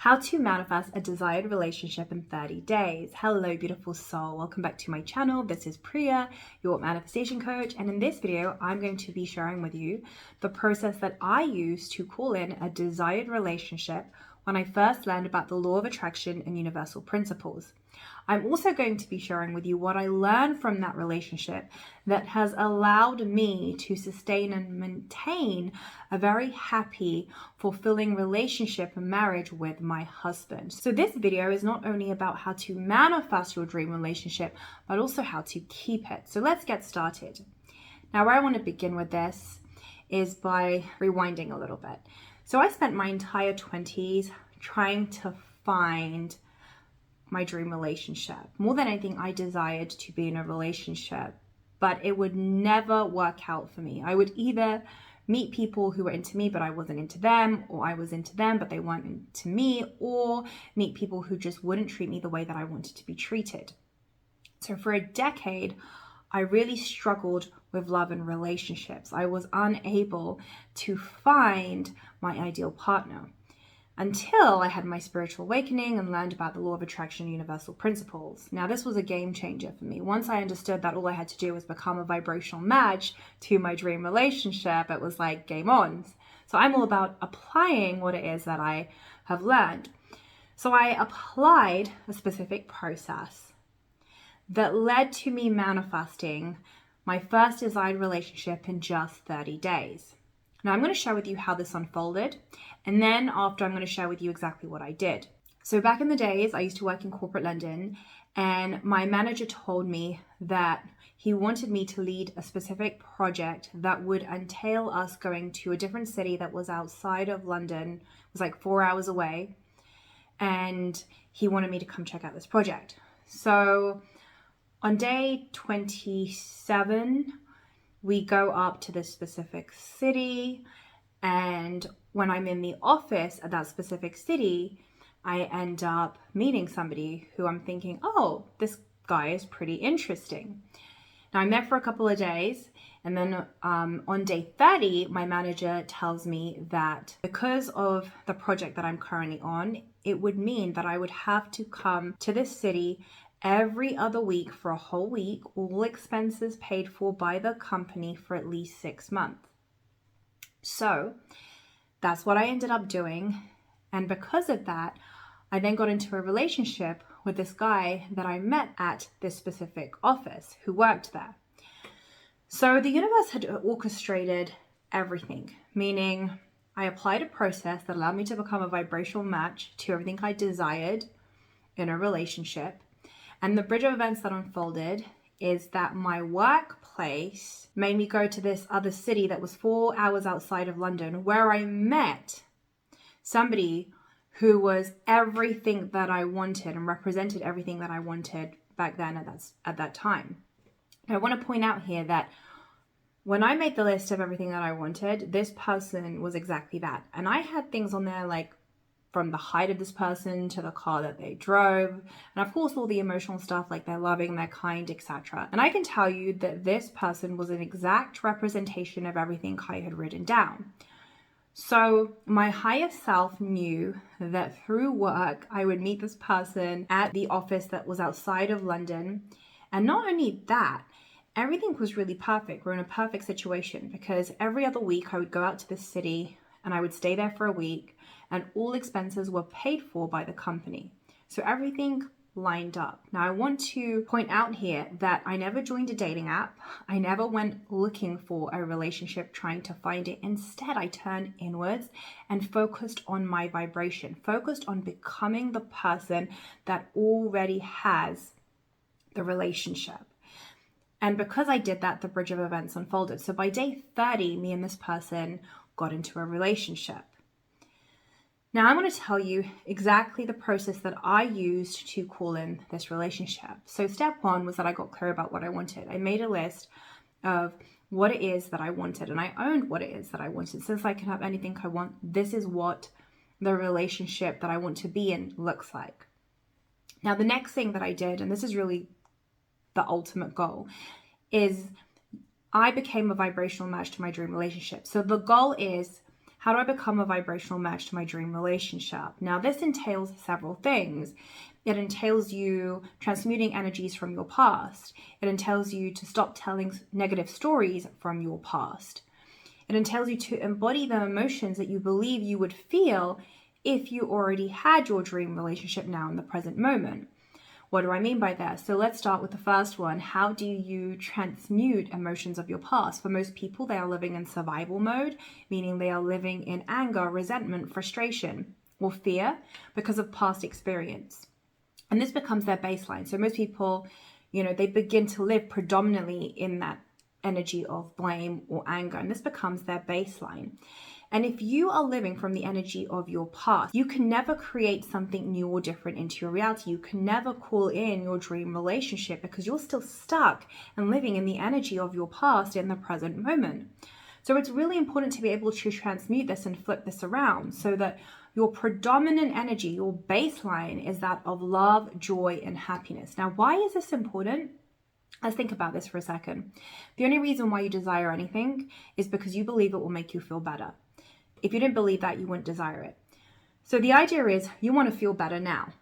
How to manifest a desired relationship in 30 days. Hello, beautiful soul. Welcome back to my channel. This is Priya, your manifestation coach. And in this video, I'm going to be sharing with you the process that I use to call in a desired relationship when I first learned about the law of attraction and universal principles. I'm also going to be sharing with you what I learned from that relationship that has allowed me to sustain and maintain a very happy, fulfilling relationship and marriage with my husband. So this video is not only about how to manifest your dream relationship, but also how to keep it. So let's get started. Now, where I want to begin with this is by rewinding a little bit. So I spent my entire 20s trying to find my dream relationship. More than anything, I desired to be in a relationship, but it would never work out for me. I would either meet people who were into me, but I wasn't into them, or I was into them, but they weren't into me, or meet people who just wouldn't treat me the way that I wanted to be treated. So for a decade, I really struggled with love and relationships. I was unable to find my ideal partner until I had my spiritual awakening and learned about the law of attraction and universal principles. Now, this was a game changer for me. Once I understood that all I had to do was become a vibrational match to my dream relationship, it was like game on. So I'm all about applying what it is that I have learned. So I applied a specific process that led to me manifesting my first desired relationship in just 30 days. Now, I'm going to share with you how this unfolded, and then after I'm going to share with you exactly what I did. So back in the days, I used to work in corporate London, and my manager told me that he wanted me to lead a specific project that would entail us going to a different city that was outside of London. It was like 4 hours away, and he wanted me to come check out this project. So on day 27, we go up to this specific city, and when I'm in the office at that specific city, I end up meeting somebody who I'm thinking, oh, this guy is pretty interesting. Now, I'm there for a couple of days, and then on day 30, my manager tells me that because of the project that I'm currently on, it would mean that I would have to come to this city every other week for a whole week, all expenses paid for by the company for at least 6 months. So that's what I ended up doing. And because of that, I then got into a relationship with this guy that I met at this specific office who worked there. So the universe had orchestrated everything, meaning I applied a process that allowed me to become a vibrational match to everything I desired in a relationship. And the bridge of events that unfolded is that my workplace made me go to this other city that was 4 hours outside of London, where I met somebody who was everything that I wanted and represented everything that I wanted back then at that time. I want to point out here that when I made the list of everything that I wanted, this person was exactly that. And I had things on there like from the height of this person to the car that they drove, and of course all the emotional stuff like they're loving, they're kind, etc. And I can tell you that this person was an exact representation of everything I had written down. So my higher self knew that through work I would meet this person at the office that was outside of London, and not only that, everything was really perfect. We're in a perfect situation because every other week I would go out to this city and I would stay there for a week, and all expenses were paid for by the company. So everything lined up. Now, I want to point out here that I never joined a dating app. I never went looking for a relationship trying to find it. Instead, I turned inwards and focused on my vibration, focused on becoming the person that already has the relationship. And because I did that, the bridge of events unfolded. So by day 30, me and this person got into a relationship. Now, I'm going to tell you exactly the process that I used to call in this relationship. So step one was that I got clear about what I wanted. I made a list of what it is that I wanted, and I owned what it is that I wanted. Since I can have anything I want, this is what the relationship that I want to be in looks like. Now, the next thing that I did, and this is really the ultimate goal, is I became a vibrational match to my dream relationship. So the goal is How do I become a vibrational match to my dream relationship? Now, this entails several things. It entails you transmuting energies from your past. It entails you to stop telling negative stories from your past. It entails you to embody the emotions that you believe you would feel if you already had your dream relationship now in the present moment. What do I mean by that? So let's start with the first one. How do you transmute emotions of your past? For most people, they are living in survival mode, meaning they are living in anger, resentment, frustration, or fear because of past experience. And this becomes their baseline. So most people, they begin to live predominantly in that energy of blame or anger, and this becomes their baseline. And if you are living from the energy of your past, you can never create something new or different into your reality. You can never call in your dream relationship because you're still stuck and living in the energy of your past in the present moment. So it's really important to be able to transmute this and flip this around so that your predominant energy, your baseline, is that of love, joy, and happiness. Now, why is this important? Let's think about this for a second. The only reason why you desire anything is because you believe it will make you feel better. If you didn't believe that, you wouldn't desire it. So the idea is you want to feel better now.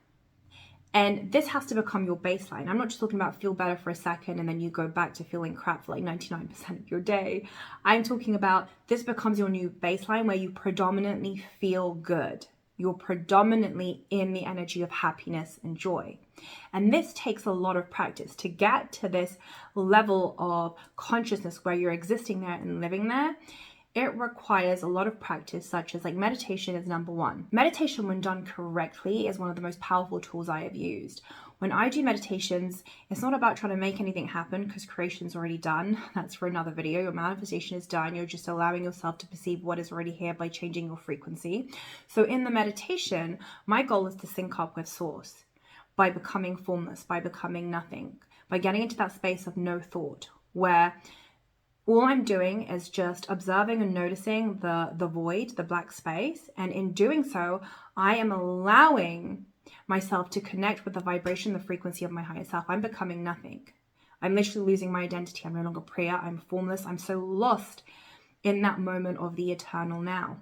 And this has to become your baseline. I'm not just talking about feel better for a second and then you go back to feeling crap for like 99% of your day. I'm talking about this becomes your new baseline where you predominantly feel good. You're predominantly in the energy of happiness and joy. And this takes a lot of practice to get to this level of consciousness where you're existing there and living there. It requires a lot of practice, such as meditation is number one. Meditation, when done correctly, is one of the most powerful tools I have used. When I do meditations, it's not about trying to make anything happen because creation's already done. That's for another video. Your manifestation is done. You're just allowing yourself to perceive what is already here by changing your frequency. So in the meditation, my goal is to sync up with source by becoming formless, by becoming nothing, by getting into that space of no thought, where all I'm doing is just observing and noticing the void, the black space. And in doing so, I am allowing myself to connect with the vibration, the frequency of my higher self. I'm becoming nothing. I'm literally losing my identity. I'm no longer Priya. I'm formless. I'm so lost in that moment of the eternal now.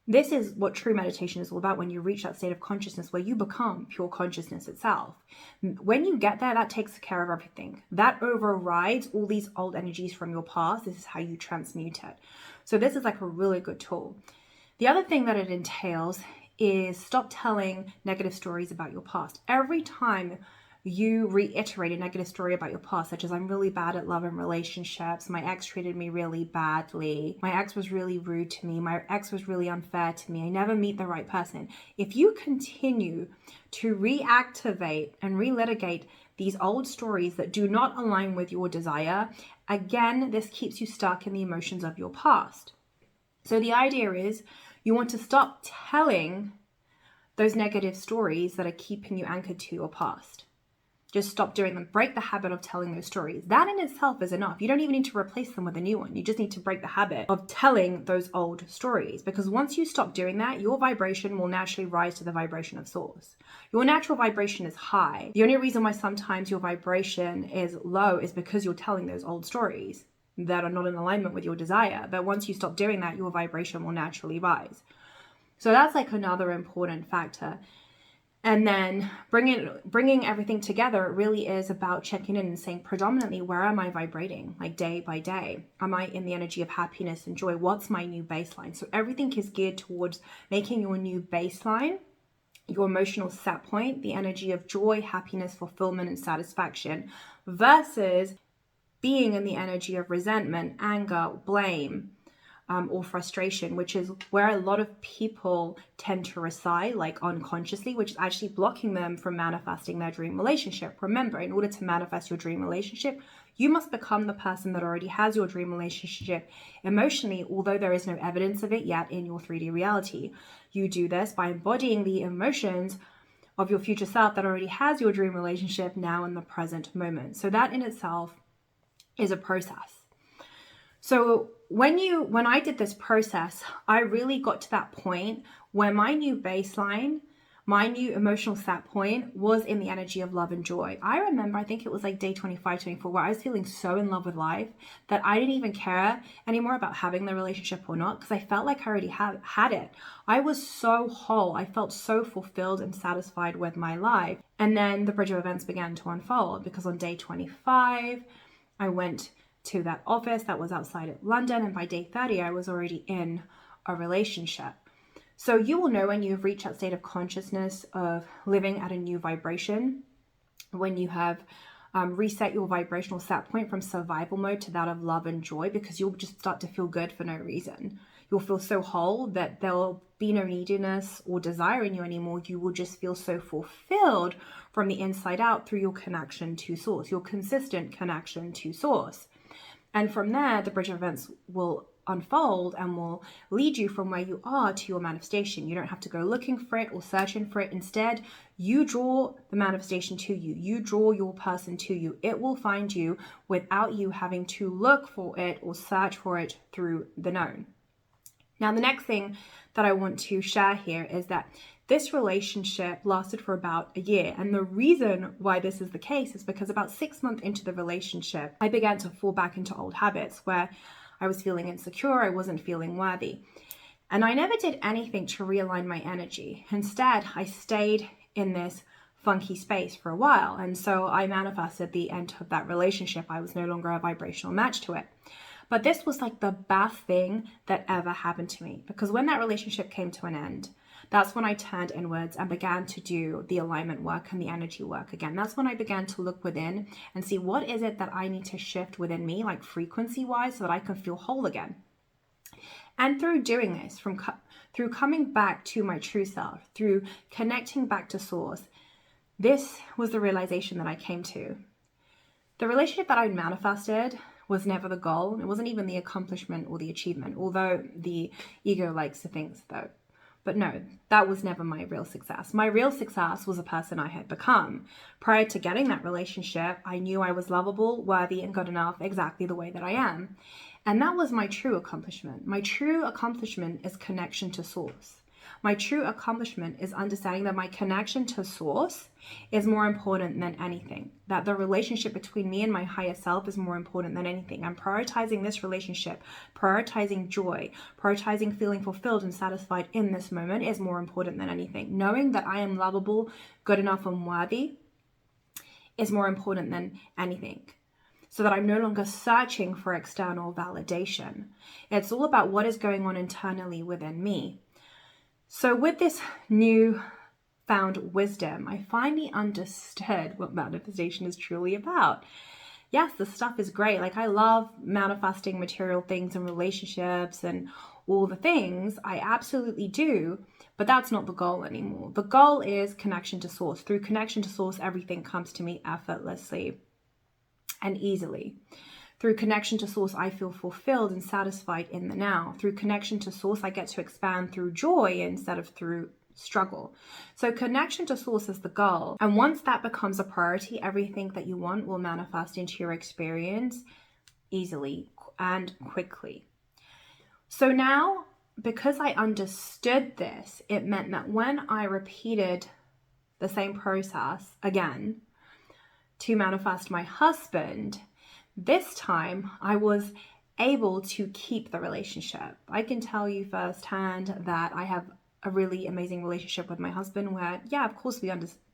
This is what true meditation is all about, when you reach that state of consciousness where you become pure consciousness itself. When you get there, that takes care of everything. That overrides all these old energies from your past. This is how you transmute it. So this is like a really good tool. The other thing that it entails is stop telling negative stories about your past. Every time you reiterate a negative story about your past, such as I'm really bad at love and relationships, my ex treated me really badly, my ex was really rude to me, my ex was really unfair to me, I never meet the right person. If you continue to reactivate and relitigate these old stories that do not align with your desire, again, this keeps you stuck in the emotions of your past. So the idea is you want to stop telling those negative stories that are keeping you anchored to your past. Just stop doing them. Break the habit of telling those stories. That in itself is enough. You don't even need to replace them with a new one. You just need to break the habit of telling those old stories, because once you stop doing that, your vibration will naturally rise to the vibration of source. Your natural vibration is high. The only reason why sometimes your vibration is low is because you're telling those old stories that are not in alignment with your desire. But once you stop doing that, your vibration will naturally rise. So that's like another important factor. And then bringing everything together, it really is about checking in and saying predominantly, where am I vibrating, like day by day? Am I in the energy of happiness and joy? What's my new baseline? So everything is geared towards making your new baseline, your emotional set point, the energy of joy, happiness, fulfillment, and satisfaction, versus being in the energy of resentment, anger, blame, or frustration, which is where a lot of people tend to reside, like unconsciously, which is actually blocking them from manifesting their dream relationship. Remember, in order to manifest your dream relationship, you must become the person that already has your dream relationship emotionally, although there is no evidence of it yet in your 3D reality. You do this by embodying the emotions of your future self that already has your dream relationship now in the present moment. So that in itself is a process. So when I did this process, I really got to that point where my new baseline, my new emotional set point was in the energy of love and joy. I remember, I think it was like day 25, 24, where I was feeling so in love with life that I didn't even care anymore about having the relationship or not, because I felt like I already had it. I was so whole. I felt so fulfilled and satisfied with my life. And then the bridge of events began to unfold, because on day 25, I went to that office that was outside of London, and by day 30, I was already in a relationship. So you will know when you've reached that state of consciousness of living at a new vibration, when you have reset your vibrational set point from survival mode to that of love and joy, because you'll just start to feel good for no reason. You'll feel so whole that there'll be no neediness or desire in you anymore. You will just feel so fulfilled from the inside out through your connection to source, your consistent connection to source. And from there, the bridge of events will unfold and will lead you from where you are to your manifestation. You don't have to go looking for it or searching for it. Instead, you draw the manifestation to you. You draw your person to you. It will find you without you having to look for it or search for it through the known. Now, the next thing that I want to share here is that this relationship lasted for about a year. And the reason why this is the case is because about 6 months into the relationship, I began to fall back into old habits where I was feeling insecure, I wasn't feeling worthy. And I never did anything to realign my energy. Instead, I stayed in this funky space for a while. And so I manifested the end of that relationship. I was no longer a vibrational match to it. But this was like the best thing that ever happened to me, because when that relationship came to an end, that's when I turned inwards and began to do the alignment work and the energy work again. That's when I began to look within and see what is it that I need to shift within me, like frequency wise, so that I can feel whole again. And through doing this, through coming back to my true self, through connecting back to source, this was the realization that I came to. The relationship that I manifested was never the goal. It wasn't even the accomplishment or the achievement, although the ego likes to think so. But no, that was never my real success. My real success was the person I had become. Prior to getting that relationship, I knew I was lovable, worthy, and good enough exactly the way that I am. And that was my true accomplishment. My true accomplishment is connection to source. My true accomplishment is understanding that my connection to source is more important than anything. That the relationship between me and my higher self is more important than anything. I'm prioritizing this relationship, prioritizing joy, prioritizing feeling fulfilled and satisfied in this moment is more important than anything. Knowing that I am lovable, good enough, and worthy is more important than anything. So that I'm no longer searching for external validation. It's all about what is going on internally within me. So with this new found wisdom, I finally understood what manifestation is truly about. Yes, the stuff is great. Like, I love manifesting material things and relationships and all the things. I absolutely do, but that's not the goal anymore. The goal is connection to source. Through connection to source, everything comes to me effortlessly and easily. Through connection to source, I feel fulfilled and satisfied in the now. Through connection to source, I get to expand through joy instead of through struggle. So connection to source is the goal. And once that becomes a priority, everything that you want will manifest into your experience easily and quickly. So now, because I understood this, it meant that when I repeated the same process again to manifest my husband, this time I was able to keep the relationship. I can tell you firsthand that I have a really amazing relationship with my husband where, yeah, of course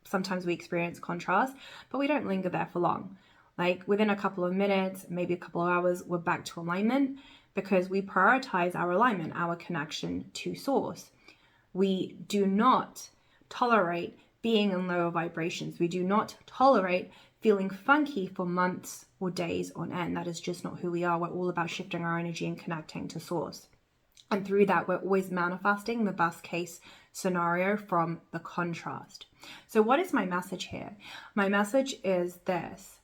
sometimes we experience contrast, but we don't linger there for long. Like within a couple of minutes, maybe a couple of hours, we're back to alignment because we prioritize our alignment, our connection to source. We do not tolerate being in lower vibrations. We do not tolerate feeling funky for months or days on end. That is just not who we are. We're all about shifting our energy and connecting to source. And through that, we're always manifesting the best case scenario from the contrast. So what is my message here? My message is this.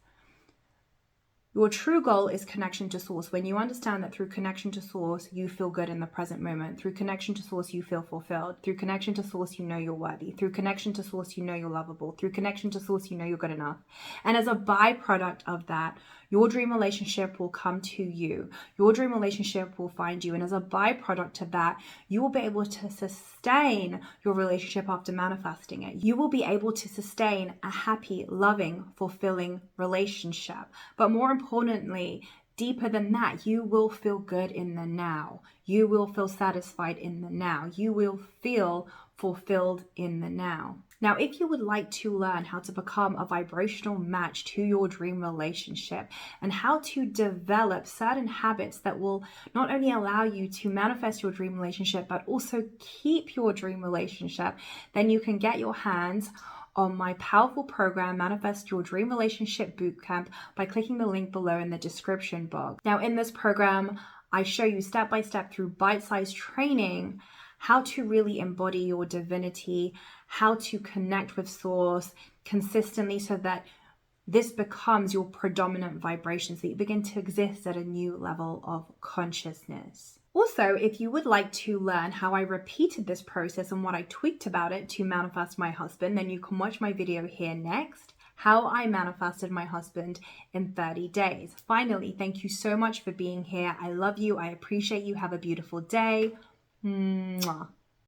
Your true goal is connection to source. When you understand that through connection to source, you feel good in the present moment. Through connection to source, you feel fulfilled. Through connection to source, you know you're worthy. Through connection to source, you know you're lovable. Through connection to source, you know you're good enough. And as a byproduct of that, your dream relationship will come to you. Your dream relationship will find you. And as a byproduct of that, you will be able to sustain your relationship after manifesting it. You will be able to sustain a happy, loving, fulfilling relationship. But more importantly, deeper than that, you will feel good in the now. You will feel satisfied in the now. You will feel fulfilled in the now. Now, if you would like to learn how to become a vibrational match to your dream relationship and how to develop certain habits that will not only allow you to manifest your dream relationship, but also keep your dream relationship, then you can get your hands on my powerful program, Manifest Your Dream Relationship Bootcamp, by clicking the link below in the description box. Now, in this program, I show you step by step through bite-sized training how to really embody your divinity, how to connect with source consistently so that this becomes your predominant vibration, so that you begin to exist at a new level of consciousness. Also, if you would like to learn how I repeated this process and what I tweaked about it to manifest my husband, then you can watch my video here next, how I manifested my husband in 30 days. Finally, thank you so much for being here. I love you. I appreciate you. Have a beautiful day. Mwah.